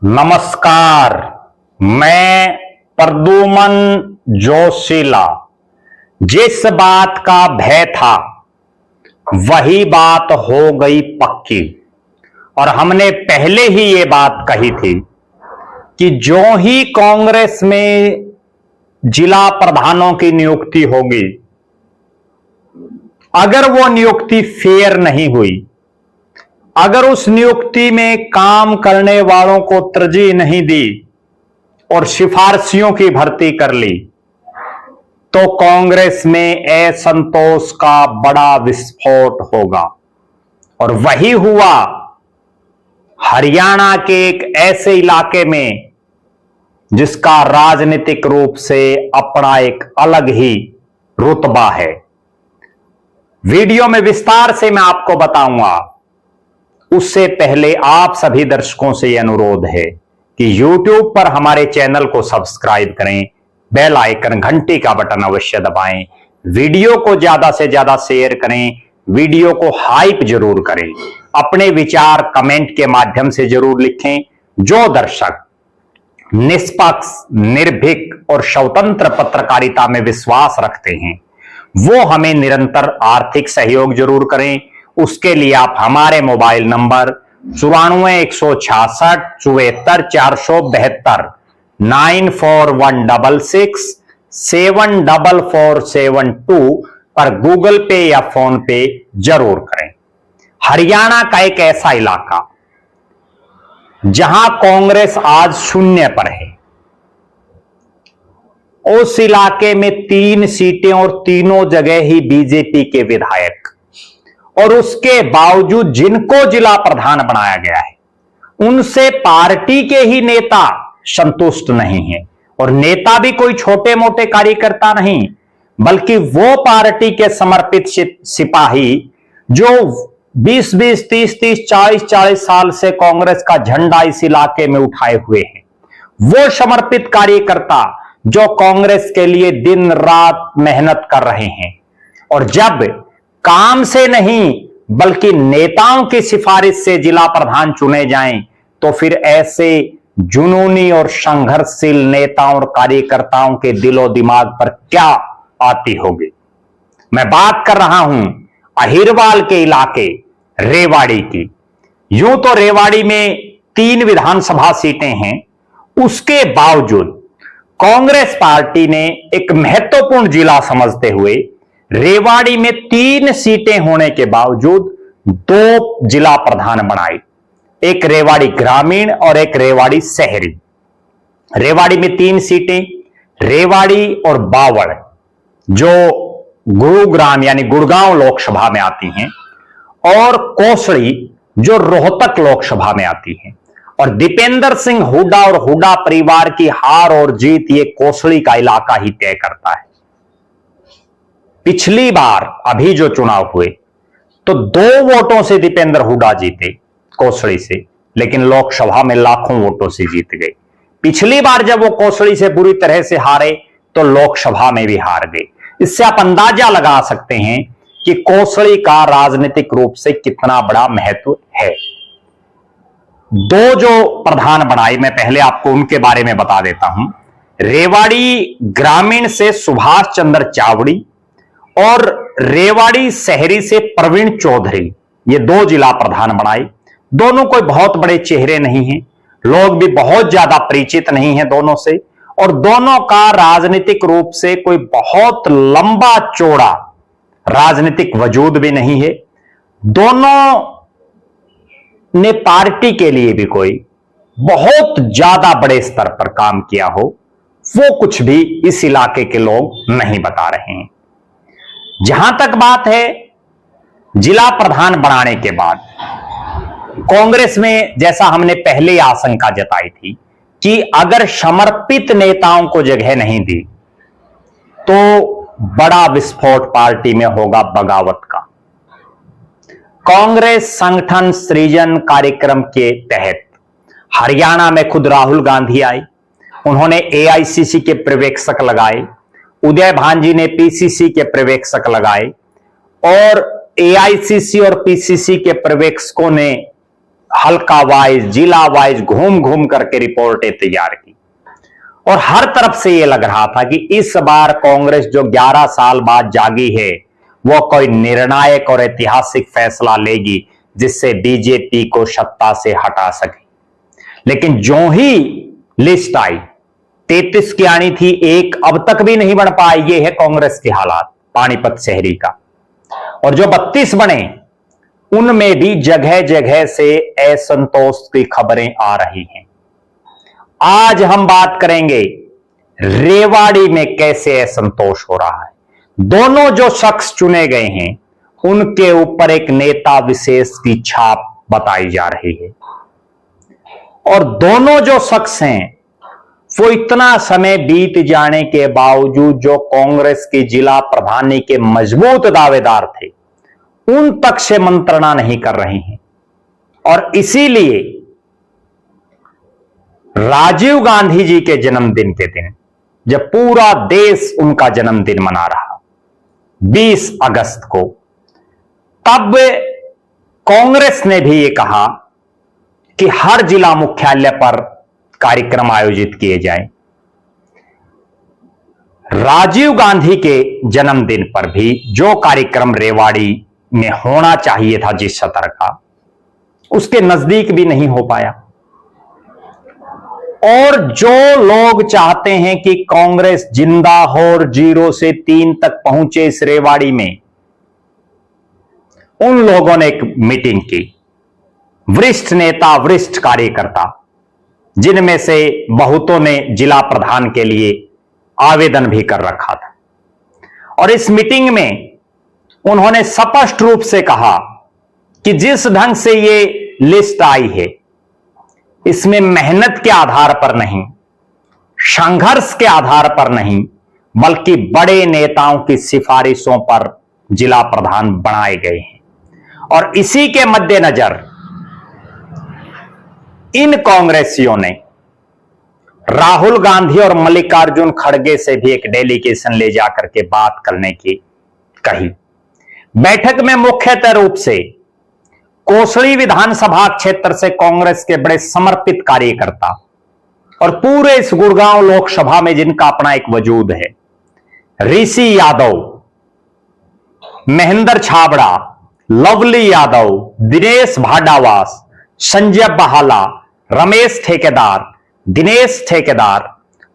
नमस्कार। मैं प्रद्युमन जोशीला। जिस बात का भय था वही बात हो गई पक्की। और हमने पहले ही ये बात कही थी कि जो ही कांग्रेस में जिला प्रधानों की नियुक्ति होगी, अगर वो नियुक्ति फेयर नहीं हुई, अगर उस नियुक्ति में काम करने वालों को तरजीह नहीं दी और सिफारशियों की भर्ती कर ली, तो कांग्रेस में असंतोष का बड़ा विस्फोट होगा। और वही हुआ हरियाणा के एक ऐसे इलाके में जिसका राजनीतिक रूप से अपना एक अलग ही रुतबा है। वीडियो में विस्तार से मैं आपको बताऊंगा। उससे पहले आप सभी दर्शकों से यह अनुरोध है कि YouTube पर हमारे चैनल को सब्सक्राइब करें, बेल आइकन घंटी का बटन अवश्य दबाएं, वीडियो को ज्यादा से ज्यादा शेयर करें, वीडियो को हाइप जरूर करें, अपने विचार कमेंट के माध्यम से जरूर लिखें। जो दर्शक निष्पक्ष, निर्भीक और स्वतंत्र पत्रकारिता में विश्वास रखते हैं वो हमें निरंतर आर्थिक सहयोग जरूर करें। उसके लिए आप हमारे मोबाइल नंबर 94 166 74 472 9416 74472 पर गूगल पे या फोन पे जरूर करें। हरियाणा का एक ऐसा इलाका जहां कांग्रेस आज शून्य पर है, उस इलाके में 3 सीटें और तीनों जगह ही बीजेपी के विधायक, और उसके बावजूद जिनको जिला प्रधान बनाया गया है उनसे पार्टी के ही नेता संतुष्ट नहीं है। और नेता भी कोई छोटे मोटे कार्यकर्ता नहीं, बल्कि वो पार्टी के समर्पित सिपाही जो 20-20, 30-30, 40-40 साल से कांग्रेस का झंडा इस इलाके में उठाए हुए हैं। वो समर्पित कार्यकर्ता जो कांग्रेस के लिए दिन रात मेहनत कर रहे हैं, और जब काम से नहीं बल्कि नेताओं की सिफारिश से जिला प्रधान चुने जाएं, तो फिर ऐसे जुनूनी और संघर्षशील नेताओं और कार्यकर्ताओं के दिलो दिमाग पर क्या आती होगी। मैं बात कर रहा हूं अहिरवाल के इलाके रेवाड़ी की। यूं तो रेवाड़ी में 3 विधानसभा सीटें हैं, उसके बावजूद कांग्रेस पार्टी ने एक महत्वपूर्ण जिला समझते हुए रेवाड़ी में 3 सीटें होने के बावजूद 2 जिला प्रधान बनाए, एक रेवाड़ी ग्रामीण और एक रेवाड़ी शहरी। रेवाड़ी में 3 सीटें, रेवाड़ी और बावड़ जो गुरुग्राम यानी गुड़गांव लोकसभा में आती हैं, और कोसड़ी जो रोहतक लोकसभा में आती हैं। और दीपेंद्र सिंह हुड्डा और हुड्डा परिवार की हार और जीत ये कोसड़ी का इलाका ही तय करता है। पिछली बार अभी जो चुनाव हुए तो 2 वोटों से दीपेंद्र हुड्डा जीते कोसड़ी से, लेकिन लोकसभा में लाखों वोटों से जीत गए। पिछली बार जब वो कोसड़ी से बुरी तरह से हारे तो लोकसभा में भी हार गए। इससे आप अंदाजा लगा सकते हैं कि कोसड़ी का राजनीतिक रूप से कितना बड़ा महत्व है। 2 जो प्रधान बनाए, मैं पहले आपको उनके बारे में बता देता हूं। रेवाड़ी ग्रामीण से सुभाष चंद्र चावड़ी और रेवाड़ी शहरी से प्रवीण चौधरी, ये 2 जिला प्रधान बनाए। दोनों कोई बहुत बड़े चेहरे नहीं हैं, लोग भी बहुत ज्यादा परिचित नहीं हैं दोनों से, और दोनों का राजनीतिक रूप से कोई बहुत लंबा चौड़ा राजनीतिक वजूद भी नहीं है। दोनों ने पार्टी के लिए भी कोई बहुत ज्यादा बड़े स्तर पर काम किया हो, वो कुछ भी इस इलाके के लोग नहीं बता रहे हैं। जहां तक बात है जिला प्रधान बनाने के बाद, कांग्रेस में जैसा हमने पहले आशंका जताई थी कि अगर समर्पित नेताओं को जगह नहीं दी तो बड़ा विस्फोट पार्टी में होगा बगावत का। कांग्रेस संगठन सृजन कार्यक्रम के तहत हरियाणा में खुद राहुल गांधी आए, उन्होंने एआईसीसी के पर्यवेक्षक लगाए, उदय भांजी ने पीसीसी के पर्यवेक्षक लगाए, और एआईसीसी और पीसीसी के पर्यवेक्षकों ने हल्का वाइज, जिला वाइज घूम घूम करके रिपोर्टें तैयार की और हर तरफ से यह लग रहा था कि इस बार कांग्रेस जो 11 साल बाद जागी है वो कोई निर्णायक और ऐतिहासिक फैसला लेगी जिससे बीजेपी को सत्ता से हटा सके। लेकिन जो ही लिस्ट आई 33 की आनी थी, एक अब तक भी नहीं बन पाई। ये है कांग्रेस के हालात पानीपत शहरी का। और जो 32 बने उनमें भी जगह जगह से असंतोष की खबरें आ रही हैं। आज हम बात करेंगे रेवाड़ी में कैसे असंतोष हो रहा है। दोनों जो शख्स चुने गए हैं उनके ऊपर एक नेता विशेष की छाप बताई जा रही है और दोनों जो शख्स हैं वो इतना समय बीत जाने के बावजूद जो कांग्रेस की जिला प्रधानी के मजबूत दावेदार थे उन तक से मंत्रणा नहीं कर रहे हैं। और इसीलिए राजीव गांधी जी के जन्मदिन के दिन, जब पूरा देश उनका जन्मदिन मना रहा 20 अगस्त को, तब कांग्रेस ने भी यह कहा कि हर जिला मुख्यालय पर कार्यक्रम आयोजित किए जाएं। राजीव गांधी के जन्मदिन पर भी जो कार्यक्रम रेवाड़ी में होना चाहिए था जिस सत्र का, उसके नजदीक भी नहीं हो पाया। और जो लोग चाहते हैं कि कांग्रेस जिंदा हो और 0 से 3 तक पहुंचे इस रेवाड़ी में, उन लोगों ने एक मीटिंग की। वरिष्ठ नेता, वरिष्ठ कार्यकर्ता, जिनमें से बहुतों ने जिला प्रधान के लिए आवेदन भी कर रखा था। और इस मीटिंग में उन्होंने स्पष्ट रूप से कहा कि जिस ढंग से ये लिस्ट आई है इसमें मेहनत के आधार पर नहीं, संघर्ष के आधार पर नहीं, बल्कि बड़े नेताओं की सिफारिशों पर जिला प्रधान बनाए गए हैं। और इसी के मद्देनजर इन कांग्रेसियों ने राहुल गांधी और मल्लिकार्जुन खड़गे से भी एक डेलीगेशन ले जाकर के बात करने की कही। बैठक में मुख्यतः रूप से कोसली विधानसभा क्षेत्र से कांग्रेस के बड़े समर्पित कार्यकर्ता और पूरे इस गुड़गांव लोकसभा में जिनका अपना एक वजूद है, ऋषि यादव, महेंद्र छाबड़ा, लवली यादव, दिनेश भाडावास, संजय बहाला, रमेश ठेकेदार, दिनेश ठेकेदार,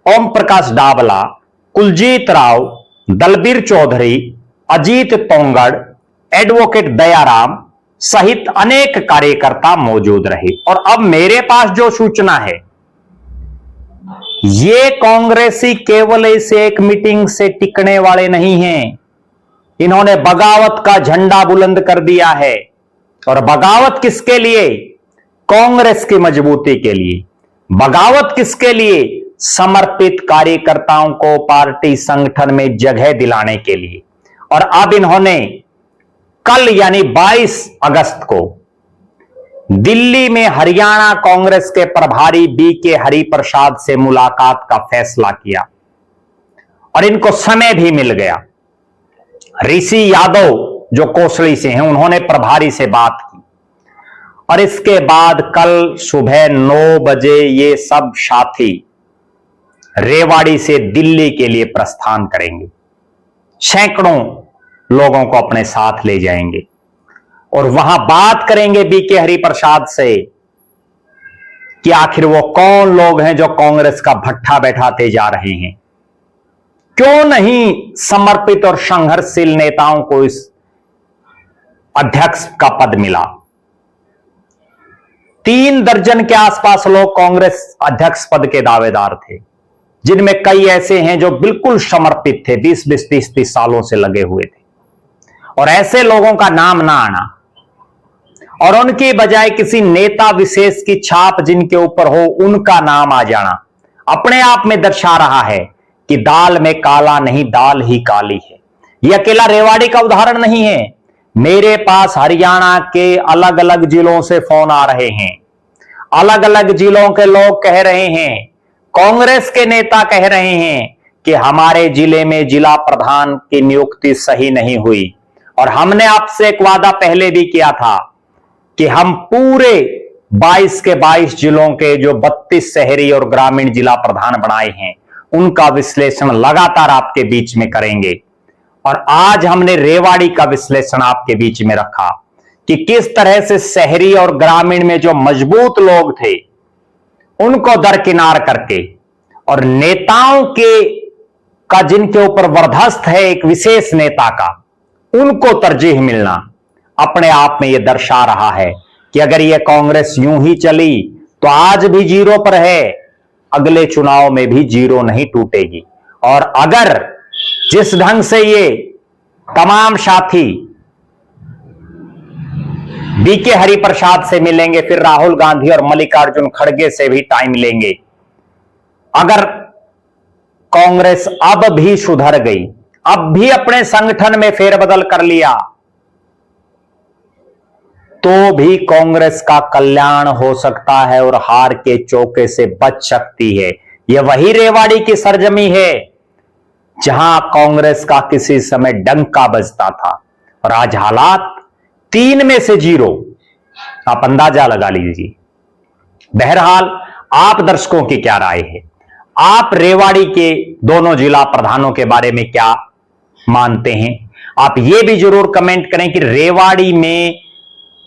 ओम प्रकाश डाबला, कुलजीत राव, दलबीर चौधरी, अजीत तोंगड़, एडवोकेट दयाराम सहित अनेक कार्यकर्ता मौजूद रहे। और अब मेरे पास जो सूचना है, ये कांग्रेसी केवल इस एक मीटिंग से टिकने वाले नहीं हैं। इन्होंने बगावत का झंडा बुलंद कर दिया है। और बगावत किसके लिए? कांग्रेस की मजबूती के लिए। बगावत किसके लिए? समर्पित कार्यकर्ताओं को पार्टी संगठन में जगह दिलाने के लिए। और अब इन्होंने कल यानी 22 अगस्त को दिल्ली में हरियाणा कांग्रेस के प्रभारी बीके हरिप्रसाद से मुलाकात का फैसला किया और इनको समय भी मिल गया। ऋषि यादव जो कोसली से हैं, उन्होंने प्रभारी से बात की और इसके बाद कल सुबह 9 बजे ये सब साथी रेवाड़ी से दिल्ली के लिए प्रस्थान करेंगे। सैकड़ों लोगों को अपने साथ ले जाएंगे और वहां बात करेंगे बीके हरिप्रसाद से कि आखिर वो कौन लोग हैं जो कांग्रेस का भट्ठा बैठाते जा रहे हैं। क्यों नहीं समर्पित और संघर्षशील नेताओं को इस अध्यक्ष का पद मिला। 3 दर्जन के आसपास लोग कांग्रेस अध्यक्ष पद के दावेदार थे, जिनमें कई ऐसे हैं जो बिल्कुल समर्पित थे, 20-20, 30-30 सालों से लगे हुए थे। और ऐसे लोगों का नाम ना आना और उनकी बजाय किसी नेता विशेष की छाप जिनके ऊपर हो उनका नाम आ जाना अपने आप में दर्शा रहा है कि दाल में काला नहीं, दाल ही काली है। यह अकेला रेवाड़ी का उदाहरण नहीं है। मेरे पास हरियाणा के अलग अलग जिलों से फोन आ रहे हैं। अलग अलग जिलों के लोग कह रहे हैं, कांग्रेस के नेता कह रहे हैं कि हमारे जिले में जिला प्रधान की नियुक्ति सही नहीं हुई और हमने आपसे एक वादा पहले भी किया था कि हम पूरे 22 के 22 जिलों के जो 32 शहरी और ग्रामीण जिला प्रधान बनाए हैं, उनका विश्लेषण लगातार आपके बीच में करेंगे। और आज हमने रेवाड़ी का विश्लेषण आपके बीच में रखा कि किस तरह से शहरी और ग्रामीण में जो मजबूत लोग थे उनको दरकिनार करके, और नेताओं के का जिनके ऊपर वर्चस्व है एक विशेष नेता का, उनको तरजीह मिलना अपने आप में यह दर्शा रहा है कि अगर यह कांग्रेस यूं ही चली तो आज भी जीरो पर है, अगले चुनाव में भी जीरो नहीं टूटेगी। और अगर जिस ढंग से ये तमाम साथी बीके हरिप्रसाद से मिलेंगे, फिर राहुल गांधी और मल्लिकार्जुन खड़गे से भी टाइम लेंगे, अगर कांग्रेस अब भी सुधर गई, अब भी अपने संगठन में फेरबदल कर लिया, तो भी कांग्रेस का कल्याण हो सकता है और हार के चौके से बच सकती है। यह वही रेवाड़ी की सरजमी है जहां कांग्रेस का किसी समय डंका बजता था, और आज हालात 3 में से 0, आप अंदाजा लगा लीजिए। बहरहाल आप दर्शकों की क्या राय है? आप रेवाड़ी के दोनों जिला प्रधानों के बारे में क्या मानते हैं? आप यह भी जरूर कमेंट करें कि रेवाड़ी में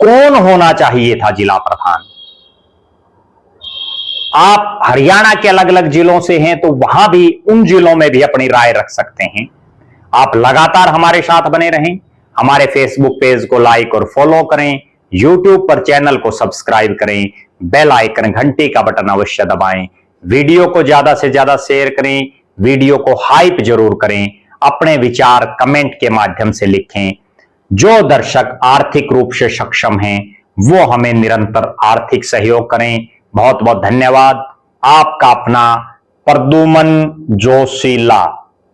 कौन होना चाहिए था जिला प्रधान। आप हरियाणा के अलग अलग जिलों से हैं तो वहां भी, उन जिलों में भी अपनी राय रख सकते हैं। आप लगातार हमारे साथ बने रहें, हमारे फेसबुक पेज को लाइक और फॉलो करें, यूट्यूब पर चैनल को सब्सक्राइब करें, बेल आइकन घंटी का बटन अवश्य दबाएं, वीडियो को ज्यादा से ज्यादा शेयर करें, वीडियो को हाइप जरूर करें, अपने विचार कमेंट के माध्यम से लिखें। जो दर्शक आर्थिक रूप से सक्षम हैं वो हमें निरंतर आर्थिक सहयोग करें। बहुत बहुत धन्यवाद। आपका अपना प्रद्युमन जोशीला।